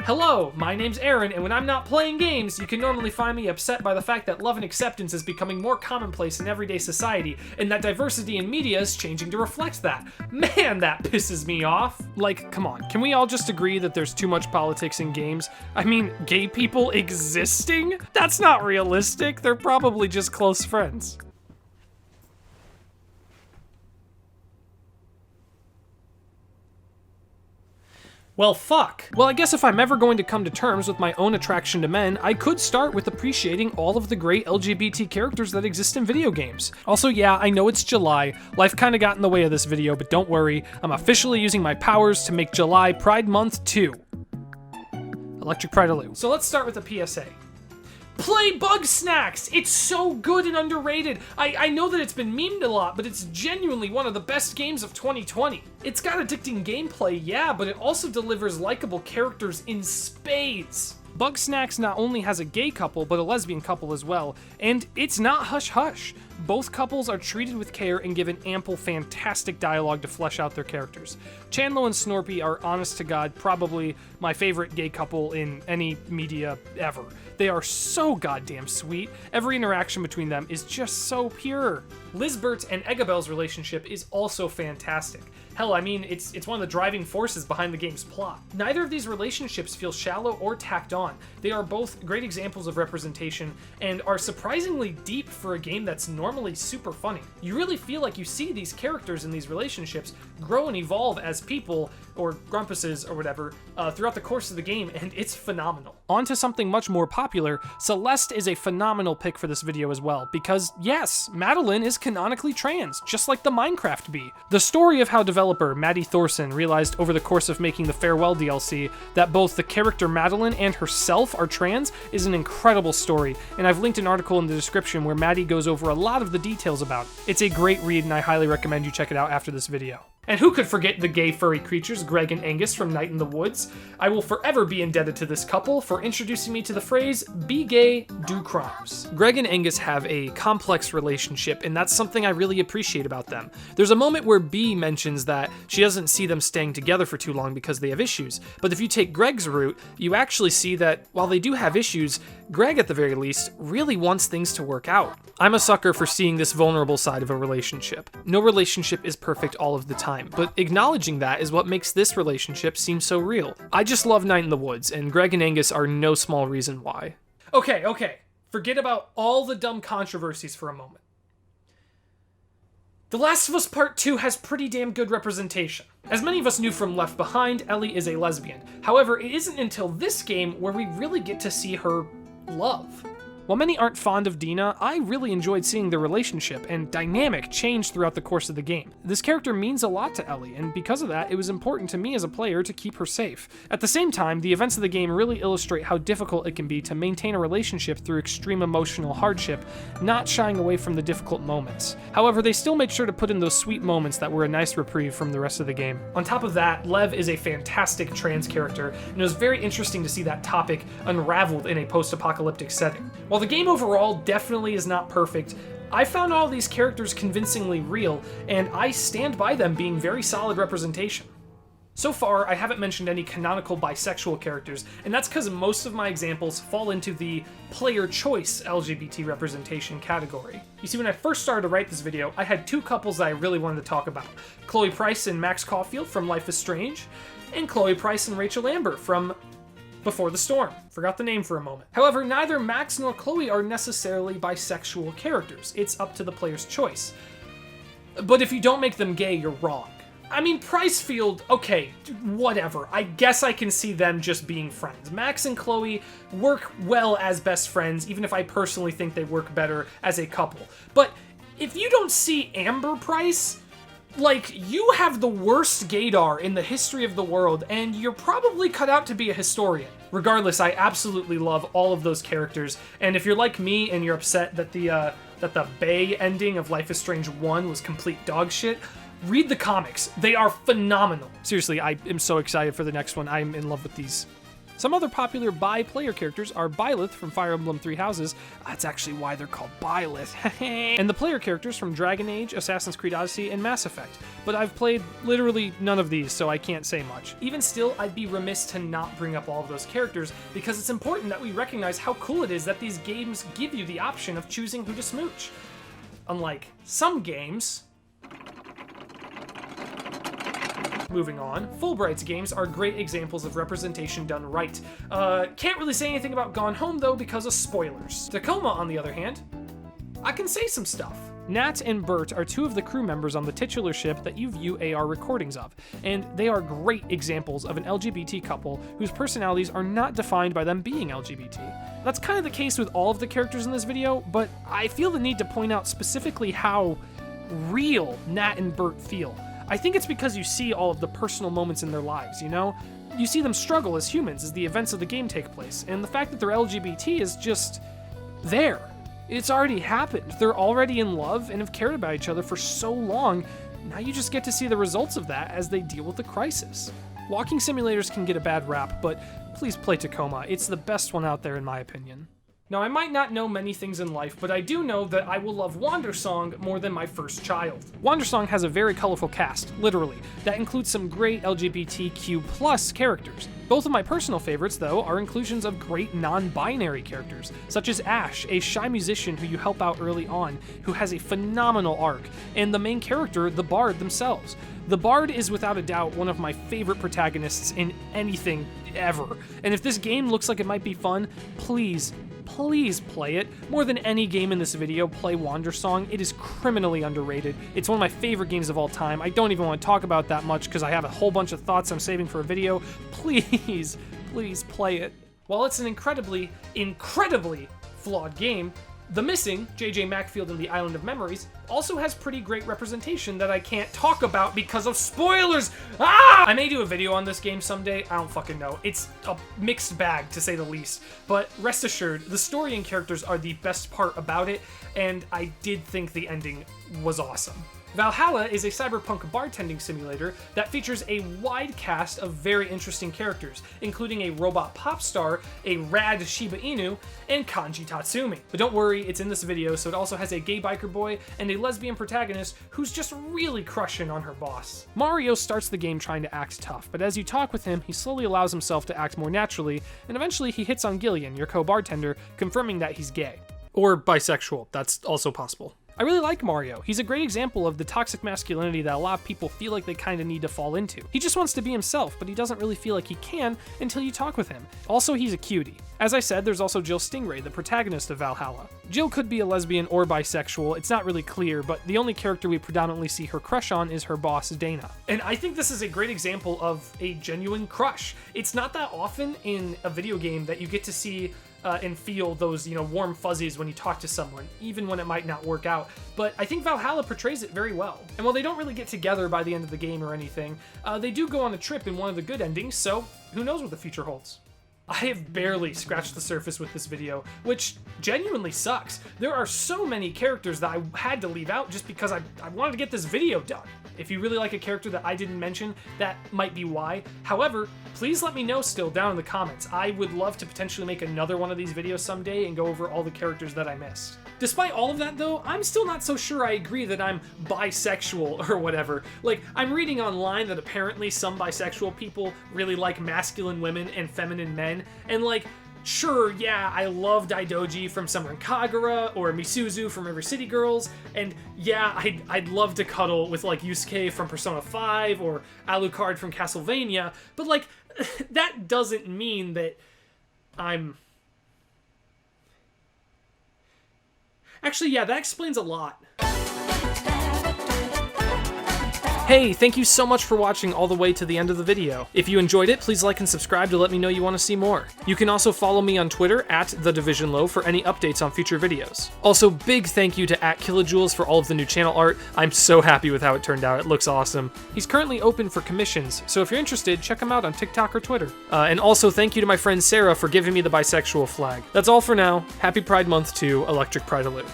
Hello, my name's Aaron, and when I'm not playing games, you can normally find me upset by the fact that love and acceptance is becoming more commonplace in everyday society, and that diversity in media is changing to reflect that. Man, that pisses me off. Like, come on, can we all just agree that there's too much politics in games? I mean, gay people existing? That's not realistic. They're probably just close friends. Well, fuck. Well, I guess if I'm ever going to come to terms with my own attraction to men, I could start with appreciating all of the great LGBT characters that exist in video games. Also, yeah, I know it's July. Life kinda got in the way of this video, but don't worry, I'm officially using my powers to make July Pride Month too. Electric Pride-a-loo. So let's start with a PSA. Play Bugsnax! It's so good and underrated. I know that it's been memed a lot, but it's genuinely one of the best games of 2020. It's got addicting gameplay, yeah, but it also delivers likable characters in spades. Bugsnax not only has a gay couple, but a lesbian couple as well, and it's not hush-hush. Both couples are treated with care and given ample, fantastic dialogue to flesh out their characters. Chandlo and Snorpy are, honest to God, probably my favorite gay couple in any media ever. They are so goddamn sweet. Every interaction between them is just so pure. Lizbert and Eggabell's relationship is also fantastic. Hell, I mean, it's one of the driving forces behind the game's plot. Neither of these relationships feel shallow or tacked on. They are both great examples of representation and are surprisingly deep for a game that's normally super funny. You really feel like you see these characters in these relationships grow and evolve as people, or grumpuses, or whatever, throughout the course of the game, and it's phenomenal. On to something much more popular, Celeste is a phenomenal pick for this video as well, because yes, Madeline is canonically trans, just like the Minecraft bee. The story of how developer Maddie Thorson realized over the course of making the Farewell DLC that both the character Madeline and herself are trans is an incredible story, and I've linked an article in the description where Maddie goes over a lot of the details about it. It's a great read and I highly recommend you check it out after this video. And who could forget the gay furry creatures Greg and Angus from Night in the Woods? I will forever be indebted to this couple for introducing me to the phrase, be gay, do crimes. Greg and Angus have a complex relationship, and that's something I really appreciate about them. There's a moment where Bee mentions that she doesn't see them staying together for too long because they have issues, but if you take Greg's route, you actually see that while they do have issues, Greg, at the very least, really wants things to work out. I'm a sucker for seeing this vulnerable side of a relationship. No relationship is perfect all of the time, but acknowledging that is what makes this relationship seem so real. I just love Night in the Woods, and Greg and Angus are no small reason why. Okay. Forget about all the dumb controversies for a moment. The Last of Us Part 2 has pretty damn good representation. As many of us knew from Left Behind, Ellie is a lesbian. However, it isn't until this game where we really get to see her love. While many aren't fond of Dina, I really enjoyed seeing their relationship and dynamic change throughout the course of the game. This character means a lot to Ellie, and because of that, it was important to me as a player to keep her safe. At the same time, the events of the game really illustrate how difficult it can be to maintain a relationship through extreme emotional hardship, not shying away from the difficult moments. However, they still made sure to put in those sweet moments that were a nice reprieve from the rest of the game. On top of that, Lev is a fantastic trans character, and it was very interesting to see that topic unraveled in a post-apocalyptic setting. While the game overall definitely is not perfect, I found all these characters convincingly real, and I stand by them being very solid representation. So far, I haven't mentioned any canonical bisexual characters, and that's because most of my examples fall into the player choice LGBT representation category. You see, when I first started to write this video, I had two couples that I really wanted to talk about. Chloe Price and Max Caulfield from Life is Strange, and Chloe Price and Rachel Lambert from Before the Storm. Forgot the name for a moment. However, neither Max nor Chloe are necessarily bisexual characters. It's up to the player's choice. But if you don't make them gay, you're wrong. I mean, Pricefield, okay, whatever. I guess I can see them just being friends. Max and Chloe work well as best friends, even if I personally think they work better as a couple. But if you don't see Amber Price, like, you have the worst gaydar in the history of the world, and you're probably cut out to be a historian. Regardless, I absolutely love all of those characters, and if you're like me and you're upset that the Bay ending of Life is Strange 1 was complete dog shit, read the comics. They are phenomenal. Seriously, I am so excited for the next one. I'm in love with these Some other popular bi player characters are Byleth from Fire Emblem Three Houses. That's actually why they're called Byleth. And the player characters from Dragon Age, Assassin's Creed Odyssey, and Mass Effect. But I've played literally none of these, so I can't say much. Even still, I'd be remiss to not bring up all of those characters, because it's important that we recognize how cool it is that these games give you the option of choosing who to smooch. Unlike some games. Moving on, Fulbright's games are great examples of representation done right. Can't really say anything about Gone Home though because of spoilers. Tacoma, on the other hand, I can say some stuff. Nat and Bert are two of the crew members on the titular ship that you view AR recordings of, and they are great examples of an LGBT couple whose personalities are not defined by them being LGBT. That's kind of the case with all of the characters in this video, but I feel the need to point out specifically how real Nat and Bert feel. I think it's because you see all of the personal moments in their lives, you know? You see them struggle as humans as the events of the game take place, and the fact that they're LGBT is just there. It's already happened. They're already in love and have cared about each other for so long. Now you just get to see the results of that as they deal with the crisis. Walking simulators can get a bad rap, but please play Tacoma. It's the best one out there in my opinion. Now, I might not know many things in life, but I do know that I will love Wandersong more than my first child. Wandersong has a very colorful cast, literally, that includes some great LGBTQ+ characters. Both of my personal favorites, though, are inclusions of great non-binary characters, such as Ash, a shy musician who you help out early on, who has a phenomenal arc, and the main character, the Bard themselves. The Bard is without a doubt one of my favorite protagonists in anything ever, and if this game looks like it might be fun, please play it. More than any game in this video, play Wandersong. It is criminally underrated. It's one of my favorite games of all time. I don't even want to talk about that much because I have a whole bunch of thoughts I'm saving for a video. Please play it. While it's an incredibly flawed game, The Missing, J.J. Macfield and the Island of Memories, also has pretty great representation that I can't talk about because of spoilers! I may do a video on this game someday, I don't fucking know. It's a mixed bag, to say the least. But rest assured, the story and characters are the best part about it, and I did think the ending was awesome. Valhalla is a cyberpunk bartending simulator that features a wide cast of very interesting characters, including a robot pop star, a rad Shiba Inu, and Kanji Tatsumi. But don't worry, it's in this video, so it also has a gay biker boy and a lesbian protagonist who's just really crushing on her boss. Mario starts the game trying to act tough, but as you talk with him, he slowly allows himself to act more naturally, and eventually he hits on Gillian, your co-bartender, confirming that he's gay. Or bisexual, that's also possible. I really like Mario. He's a great example of the toxic masculinity that a lot of people feel like they kind of need to fall into. He just wants to be himself, but he doesn't really feel like he can until you talk with him. Also, he's a cutie. As I said, there's also Jill Stingray, the protagonist of Valhalla. Jill could be a lesbian or bisexual, it's not really clear, but the only character we predominantly see her crush on is her boss, Dana. And I think this is a great example of a genuine crush. It's not that often in a video game that you get to see and feel those, warm fuzzies when you talk to someone, even when it might not work out. But I think Valhalla portrays it very well. And while they don't really get together by the end of the game or anything, they do go on a trip in one of the good endings, so who knows what the future holds. I have barely scratched the surface with this video, which genuinely sucks. There are so many characters that I had to leave out just because I wanted to get this video done. If you really like a character that I didn't mention, that might be why. However, please let me know still down in the comments. I would love to potentially make another one of these videos someday and go over all the characters that I missed. Despite all of that though, I'm still not so sure I agree that I'm bisexual or whatever. Like, I'm reading online that apparently some bisexual people really like masculine women and feminine men, and like, sure, yeah, I love Daidoji from Summer in Kagura, or Misuzu from River City Girls, and yeah, I'd love to cuddle with like Yusuke from Persona 5, or Alucard from Castlevania, but like, that doesn't mean that I'm... Actually, yeah, that explains a lot. Hey, thank you so much for watching all the way to the end of the video. If you enjoyed it, please like and subscribe to let me know you want to see more. You can also follow me on Twitter at @TheDivisionlo for any updates on future videos. Also, big thank you to @Kilojoules for all of the new channel art. I'm so happy with how it turned out. It looks awesome. He's currently open for commissions, so if you're interested, check him out on TikTok or Twitter. And also thank you to my friend Sarah for giving me the bisexual flag. That's all for now. Happy Pride Month to Electric Pridaloo.